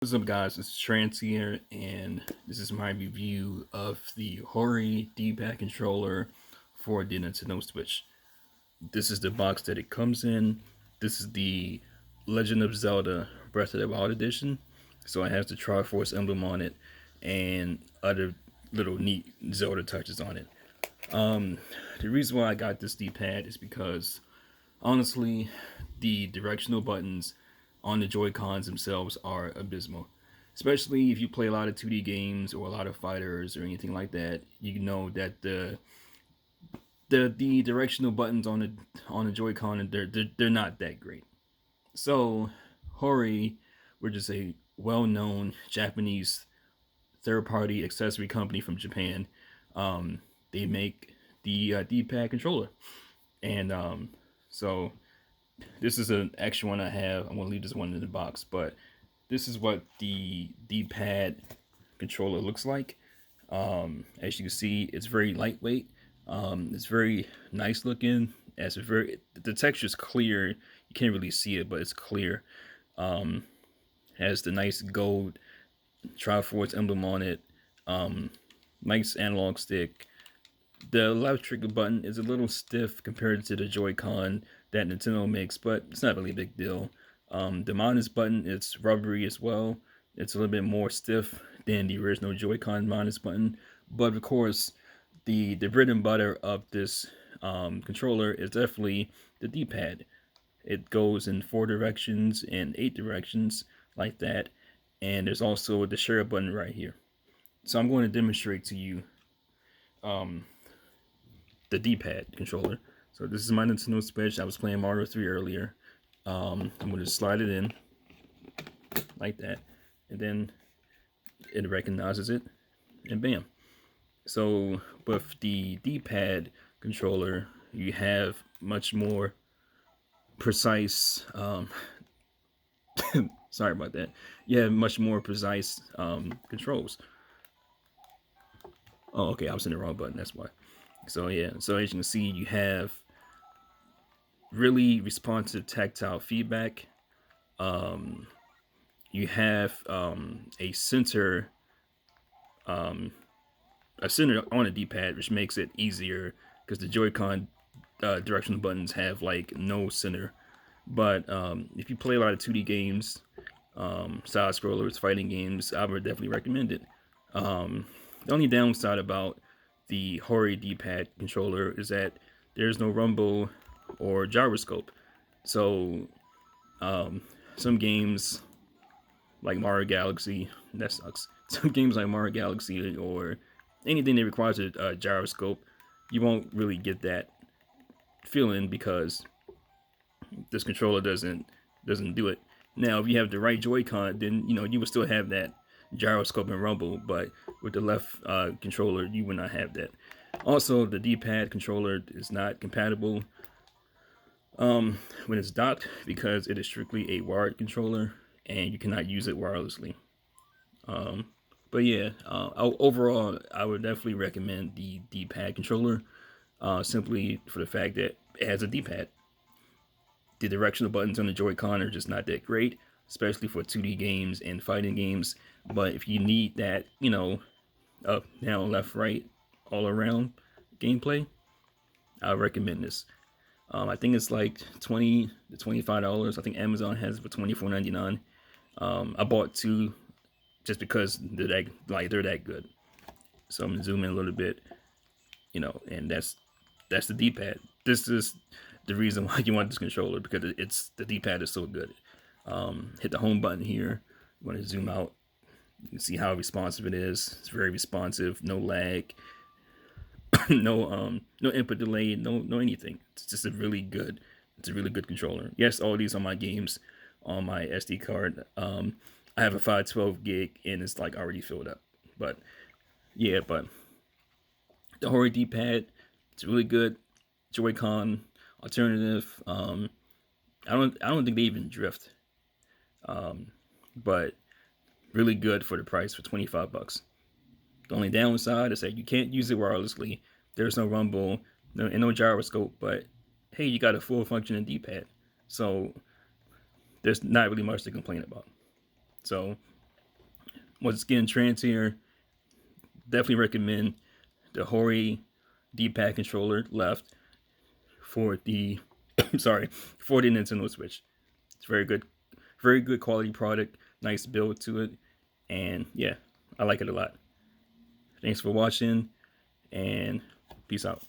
What's up, guys? It's Trance here, and this is my review of the Hori Dpad controller for the Nintendo Switch. This is the box that it comes in. This is the Legend of Zelda Breath of the Wild edition. So it has the Triforce emblem on it and other little neat Zelda touches on it. The reason why I got this D-pad is because honestly, the directional buttons on the Joy-Cons themselves are abysmal. Especially if you play a lot of 2D games or a lot of fighters or anything like that, you know that the directional buttons on the Joy-Con they're not that great. So, Hori, which is a well-known Japanese third-party accessory company from Japan, they make the D-pad controller, and so this is an extra one I have. I'm gonna leave this one in the box, but this is what the D-pad controller looks like. As you can see, it's very lightweight. It's very nice looking. As a the texture is clear. You can't really see it, but it's clear. Has the nice gold Triforce emblem on it. Nice analog stick. The left trigger button is a little stiff compared to the Joy-Con that Nintendo makes, but it's not really a big deal. The minus button, it's rubbery as well. It's a little bit more stiff than the original Joy-Con minus button. But of course, the bread and butter of this controller is definitely the D-pad. It goes in 4 directions and 8 directions like that. And there's also the share button right here. So I'm going to demonstrate to you the D-pad controller. So this is my Nintendo Switch. I was playing Mario 3 earlier. I'm going to slide it in like that, and then it recognizes it, and bam. So with the D-pad controller, you have much more precise. Sorry about that. You have much more precise controls. Oh, okay, I was in the wrong button. That's why. So yeah, so as you can see, you have really responsive tactile feedback. You have a center on a D-pad, which makes it easier because the Joy-Con directional buttons have like no center. But if you play a lot of 2D games, side scrollers, fighting games, I would definitely recommend it. The only downside about the Hori D-pad controller is that there's no rumble or gyroscope. So some games like Mario Galaxy, that sucks. Some games like Mario Galaxy or anything that requires a gyroscope, you won't really get that feeling because this controller doesn't do it. Now, if you have the right Joy-Con, then you would still have that gyroscope and rumble, but with the left controller, you would not have that. Also, the D-pad controller is not compatible when it's docked because it is strictly a wired controller and you cannot use it wirelessly. But yeah, overall, I would definitely recommend the D-pad controller simply for the fact that it has a D-pad. The directional buttons on the Joy-Con are just not that great, especially for 2D games and fighting games. But if you need that, up, down, left, right, all around gameplay, I recommend this. I think it's like $20 to $25. I think Amazon has it for $24.99. I bought 2 just because they're that good. So I'm gonna zoom in a little bit, and that's the D-pad. This is the reason why you want this controller, because the D-pad is so good. Hit the home button here. You want to zoom out. You can see how responsive it is. It's very responsive. No lag. No input delay. No anything. It's just a really good. It's a really good controller. Yes, all these are my games on my SD card. I have a 512 gig and it's like already filled up. But yeah, but the Hori D-pad, it's really good. Joy-Con alternative. I don't think they even drift. But really good for the price for $25. The only downside is that you can't use it wirelessly. There's no rumble, no gyroscope, but hey, you got a full functioning D-pad. So there's not really much to complain about. So Once again, trans here, definitely recommend the Hori Dpad controller left for the sorry, for the Nintendo Switch. It's very good quality product, nice build to it, and yeah, I like it a lot. Thanks for watching, and peace out.